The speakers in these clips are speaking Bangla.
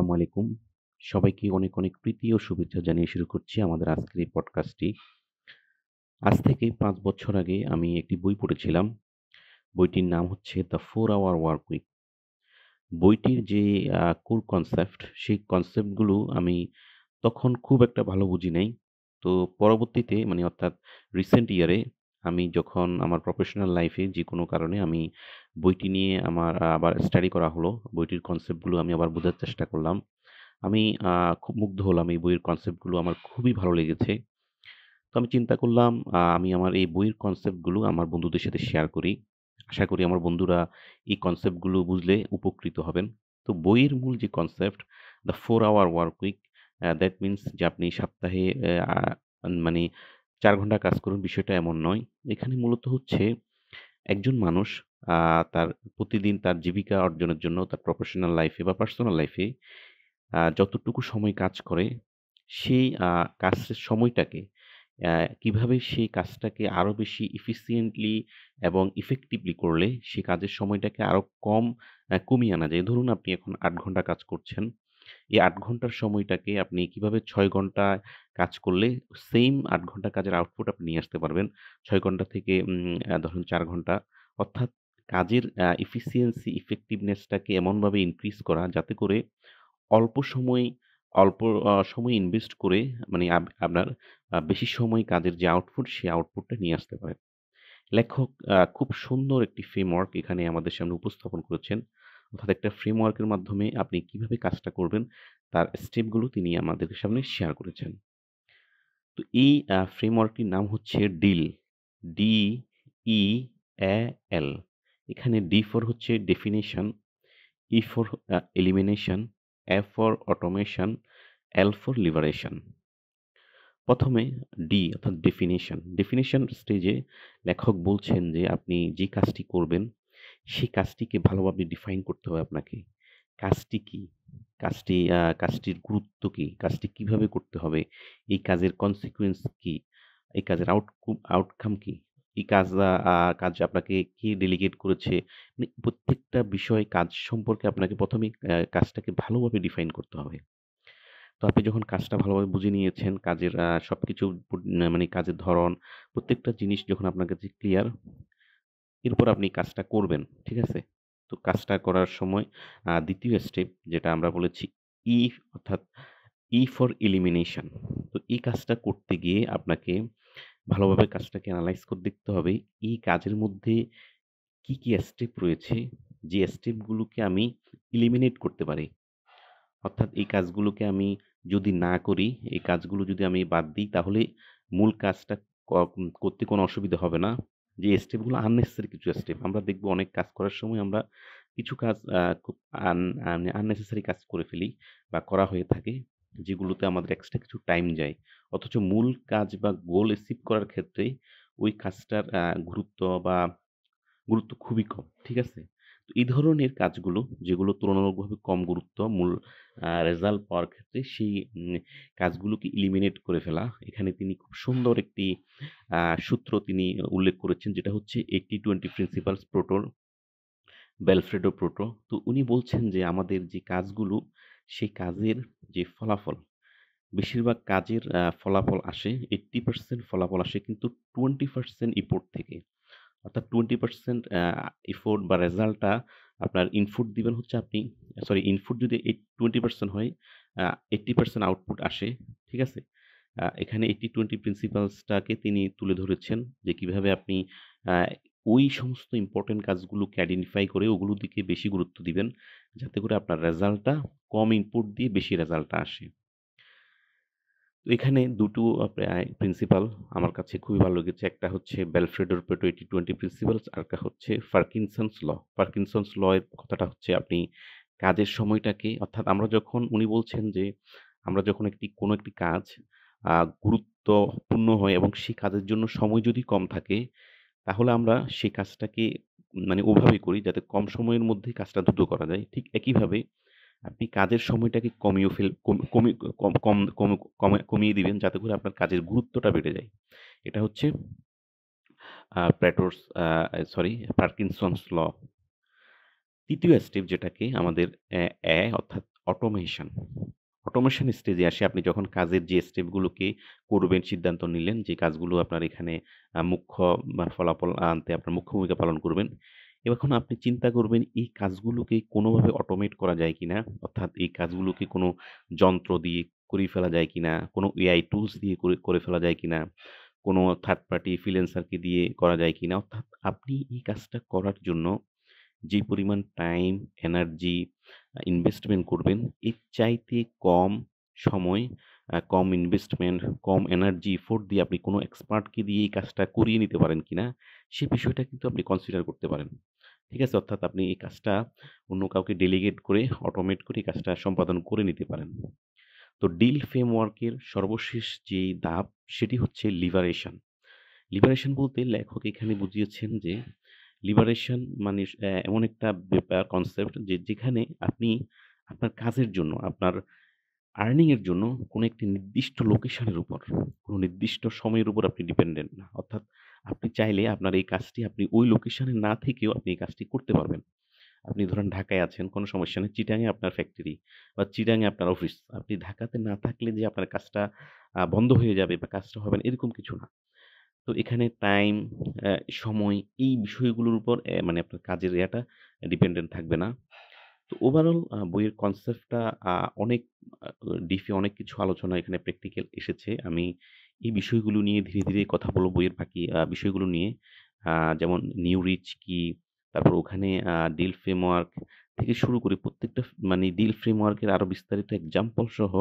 আসসালামু আলাইকুম। সবাইকে অনেক, অনেক প্রীতি ও শুভেচ্ছা জানিয়ে শুরু করছি আমাদের আজকের এই পডকাস্টটি। আজ থেকে ৫ বছর আগে আমি একটি বই পড়েছিলাম। বইটির নাম হচ্ছে 'দ্য 4 আওয়ার ওয়ার্ক উইক'। বইটির যে কোর কনসেপ্ট, সেই কনসেপ্টগুলো আমি তখন খুব একটা ভালো বুঝি নাই। তো পরবর্তীতে অর্থাৎ রিসেন্ট ইয়ারে আমি যখন আমার প্রফেশনাল লাইফে যেকোনো কারণে আমি বইটি নিয়ে আমার আবার স্টাডি করা হলো। বইটির কনসেপ্টগুলো আমি আবার বোঝার চেষ্টা করলাম। আমি খুব মুগ্ধ হলাম এই বইয়ের কনসেপ্টগুলো আমার খুবই ভালো লেগেছে। তো আমি চিন্তা করলাম আমি আমার এই বইয়ের কনসেপ্টগুলো আমার বন্ধুদের সাথে শেয়ার করি। আশা করি আমার বন্ধুরা এই কনসেপ্টগুলো বুঝলে উপকৃত হবেন। তো বইয়ের মূল যে concept, the 4 hour work week, that means যে আপনি সপ্তাহে আ মানে ৪ ঘন্টা কাজ করুন, বিষয়টা এমন নয়। এখানে মূলত হচ্ছে একজন মানুষ আ তার প্রতিদিন তার জীবিকা অর্জনের জন্য তার প্রফেশনাল লাইফে বা পার্সোনাল লাইফে যতটুকু সময় কাজ করে, সেই কাজের সময়টাকে কিভাবে সেই কাজটাকে আরো বেশি efficiently এবং effectively করলে সে কাজের সময়টাকে আরো কমিয়ে আনা যায়। ধরুন আপনি এখন ৮ ঘন্টা কাজ করছেন। এই ৮ ঘন্টার সময়টাকে আপনি কিভাবে ৬ ঘন্টা কাজ করলে সেইম ৮ ঘন্টা কাজের আউটপুট আপনি নিয়ে আসতে পারবেন। ৬ ঘন্টা থেকে ধরুন ৪ ঘন্টা। অর্থাৎ কাজের efficiency effectiveness টাকে এমনভাবে ইনক্রিজ করা যাতে করে অল্প সময় অল্প সময় ইনভেস্ট করে আপনার বেশি সময় কাজের যে আউটপুট, সেই আউটপুটটা নিয়ে আসতে পারেন। লেখক খুব সুন্দর একটি ফ্রেমওয়ার্ক এখানে আমাদের সামনে উপস্থাপন করেছেন। অর্থাৎ একটা ফ্রেমওয়ার্কের মাধ্যমে আপনি কিভাবে কাজটা করবেন, তার স্টেপগুলো তিনি আমাদের সামনে শেয়ার করেছেন। তো এই ফ্রেমওয়ার্কটির নাম হচ্ছে ডিল। DEAL। এখানে ডি ফর হচ্ছে definition, E for elimination, F for automation, L for liberation. প্রথমে ডি অর্থাৎ ডেফিনিশন। ডেফিনিশন স্টেজে লেখক বলছেন যে আপনি যে কাজটি করবেন, সেই কাজটিকে ভালোভাবে ডিফাইন করতে হবে আপনাকে। কাজটি কি? কাজটির গুরুত্ব কি? কাজটি কিভাবে করতে হবে? এই কাজের consequence কি? এই কাজের আউটকাম কি? এই কাজ আপনাকে কে ডেলিগেট করেছে? প্রত্যেকটা বিষয় কাজ সম্পর্কে আপনাকে ১ম এই কাজটাকে ভালোভাবে ডিফাইন করতে হবে। তো আপনি যখন কাজটা ভালোভাবে বুঝে নিয়েছেন, কাজের সবকিছু কাজের ধরন, প্রত্যেকটা জিনিস যখন আপনার কাছে ক্লিয়ার, এরপর আপনি কাজটা করবেন। ঠিক আছে? তো কাজটা করার সময় ২য় স্টেপ যেটা আমরা বলেছি ই অর্থাৎ ই ফর এলিমিনেশন। তো এই কাজটা করতে গিয়ে আপনাকে ভালোভাবে কাজটাকে এনালাইজ করে দেখতে হবে, এই কাজের মধ্যে কি, কি স্টেপ রয়েছে, যে স্টেপগুলোকে আমি এলিমিনেট করতে পারি। অর্থাৎ এই কাজগুলোকে আমি যদি না করি, এই কাজগুলো যদি আমি বাদ দিই তাহলে মূল কাজটা করতে কোনো অসুবিধা হবে না। যে স্টেপগুলো unnecessary কিছু স্টেপ। আমরা দেখব অনেক কাজ করার সময় আমরা কিছু কাজ খুব আন আন unnecessary কাজ করে ফেলি বা করা হয়ে থাকে, যেগুলোতে আমাদের এক্সট্রা কিছু টাইম যায়। অথচ মূল কাজ বা গোল অ্যাচিভ করার ক্ষেত্রে ওই কাজটার গুরুত্ব খুবই কম। ঠিক আছে? তো এই ধরনের কাজগুলো যেগুলো তুলনামূলকভাবে কম গুরুত্ব মূল রেজাল্ট পাওয়ার ক্ষেত্রে সেই কাজগুলোকে এলিমিনেট করে ফেলা। এখানে তিনি খুব সুন্দর একটি সূত্র তিনি উল্লেখ করেছেন যেটা হচ্ছে 80-20 প্রিন্সিপালস প্রোটোর বেলফ্রেডো প্রোটো। তো উনি বলছেন যে আমাদের যে কাজগুলো সেই কাজের যে ফলাফল, বেশিরভাগ কাজের ফলাফল আসে 80% ফলাফল আসে কিন্তু 20% ইফোর্ট থেকে। অর্থাৎ 20% এফোর্ট বা রেজাল্টটা আপনার ইনপুট দিবেন হচ্ছে আপনি ইনপুট যদি 20% হয়, 80% আউটপুট আসে। ঠিক আছে? এখানে 80-20 প্রিন্সিপালসটাকে তিনি তুলে ধরেছেন যে কিভাবে আপনি আ ওই সমস্ত ইম্পোর্টেন্ট কাজগুলোকে আইডেন্টিফাই করে ওগুলোর দিকে বেশি গুরুত্ব দিবেন। যাতে করে আপনার রেজাল্টটা কম ইনপুট দিয়ে বেশি রেজাল্টটা আসে। তো এখানে দুটো প্রিন্সিপাল আমার কাছে খুবই ভালো লেগেছে। একটা হচ্ছে বেলফ্রেডোর পেটো 80-20 প্রিন্সিপালস, আরেকটা হচ্ছে পার্কিনসন্স ল। পার্কিনসন্স ল এর কথাটা হচ্ছে আপনি কাজের সময়টাকে অর্থাৎ আমরা যখন উনি বলছেন যে আমরা যখন কোনো একটি কাজ আ গুরুত্বপূর্ণ হয় এবং সেই কাজের জন্য সময় যদি কম থাকে, তাহলে আমরা সেই কাজটাকে ওভাবেই করি যাতে কম সময়ের মধ্যেই কাজটা দ্রুত করা যায়। ঠিক একইভাবে আপনি কাজের সময়টাকে কমিয়ে ফেল কম কমি কম কম কম কমে কমিয়ে দিবেন যাতে করে আপনার কাজের গুরুত্বটা বেড়ে যায়। এটা হচ্ছে প্যাটোস আ সরি পার্কিনসনস ল। ৩য় স্টেপ যেটাকে আমাদের অ্যা অ্যা অর্থাৎ অটোমেশন। অটোমেশন স্টেজে আসে আপনি যখন কাজের যে স্টেপগুলোকে করবেন সিদ্ধান্ত নিলেন, যে কাজগুলো আপনার এখানে মুখ্য বা ফলাফল আনতে আপনার মুখ্য ভূমিকা পালন করবেন। এখন আপনি চিন্তা করবেন এই কাজগুলোকে কোনোভাবে অটোমেট করা যায় কিনা? অর্থাৎ এই কাজগুলোকে কোনো যন্ত্র দিয়ে করিয়ে ফেলা যায় কিনা? কোনো এআই টুলস দিয়ে করে করে ফেলা যায় কিনা? কোনো থার্ড পার্টি ফ্রিল্যান্সারকে দিয়ে করা যায় কিনা? অর্থাৎ আপনি এই কাজটা করার জন্য যে পরিমাণ টাইম, এনার্জি ইনভেস্টমেন্ট করবেন, এর চাইতে কম সময়, কম ইনভেস্টমেন্ট, কম এনার্জি, এফোর্ট দিয়ে আপনি কোনো এক্সপার্টকে দিয়ে এই কাজটা করিয়ে নিতে পারেন কিনা, সে বিষয়টা কিন্তু আপনি কনসিডার করতে পারেন। ঠিক আছে? অর্থাৎ আপনি এই কাজটা অন্য কাউকে ডেলিগেট করে, অটোমেট করে এই কাজটা সম্পাদন করে নিতে পারেন। তো ডিল ফ্রেমওয়ার্কের সর্বশেষ যেই ধাপ, সেটি হচ্ছে লিবারেশন। লিবারেশন বলতে লেখক এখানে বুঝিয়েছেন যে লিবারেশন মানে এমন একটা কনসেপ্ট যে যেখানে আপনি আপনার কাজের জন্য, আপনার আর্নিং এর জন্য কোনো একটি নির্দিষ্ট লোকেশনের উপর, কোনো নির্দিষ্ট সময়ের উপর আপনি ডিপেন্ডেন্ট না। অর্থাৎ আপনি চাইলে আপনার এই কাজটি আপনি ওই লোকেশনে না থেকেও আপনি এই কাজটি করতে পারবেন। আপনি ধরেন ঢাকায় আছেন, কোনো সমস্যা নেই। চিটাগাং এ আপনার ফ্যাক্টরি বা চিটাগাং এ আপনার অফিস। আপনি ঢাকাতে না থাকলে যে আপনার কাজটা বন্ধ হয়ে যাবে বা কাজটা হবে না, এরকম কিছু না। তো এখানে টাইম, অ্যা সময়, এই বিষয়গুলোর উপর মানে আপনার কাজের ডিপেন্ডেন্ট থাকবে না। তো ওভারঅল বইয়ের কনসেপ্টটা আ অনেক আ ডিপে অনেক কিছু আলোচনা এখানে প্র্যাকটিক্যাল এসেছে। আমি এই বিষয়গুলো নিয়ে ধীরে, ধীরে কথা বলব বইয়ের বাকি বিষয়গুলো নিয়ে। যেমন নিউ রিচ কি? তারপর ওখানে ডিল ফ্রেমওয়ার্ক থেকে শুরু করে প্রত্যেকটা মানে ডিল ফ্রেমওয়ার্কের আরো বিস্তারিত এক্সাম্পল সহ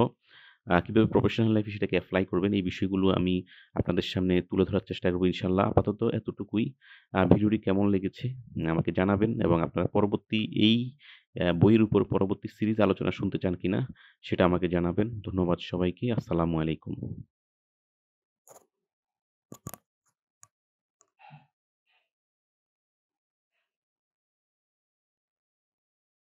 কিভাবে প্রফেশনাল লাইফ এ সেটাকে এপ্লাই করবেন, এই বিষয়গুলো আমি আপনাদের সামনে তুলে ধরার চেষ্টা করব ইনশাআল্লাহ। আপাতত এতটুকুই। ভিডিওটি কেমন লেগেছে আমাকে জানাবেন এবং আপনারা পরবর্তী এই বইয়ের উপর পরবর্তী সিরিজ আলোচনা শুনতে চান কিনা সেটা আমাকে জানাবেন। ধন্যবাদ সবাইকে। আসসালামু আলাইকুম।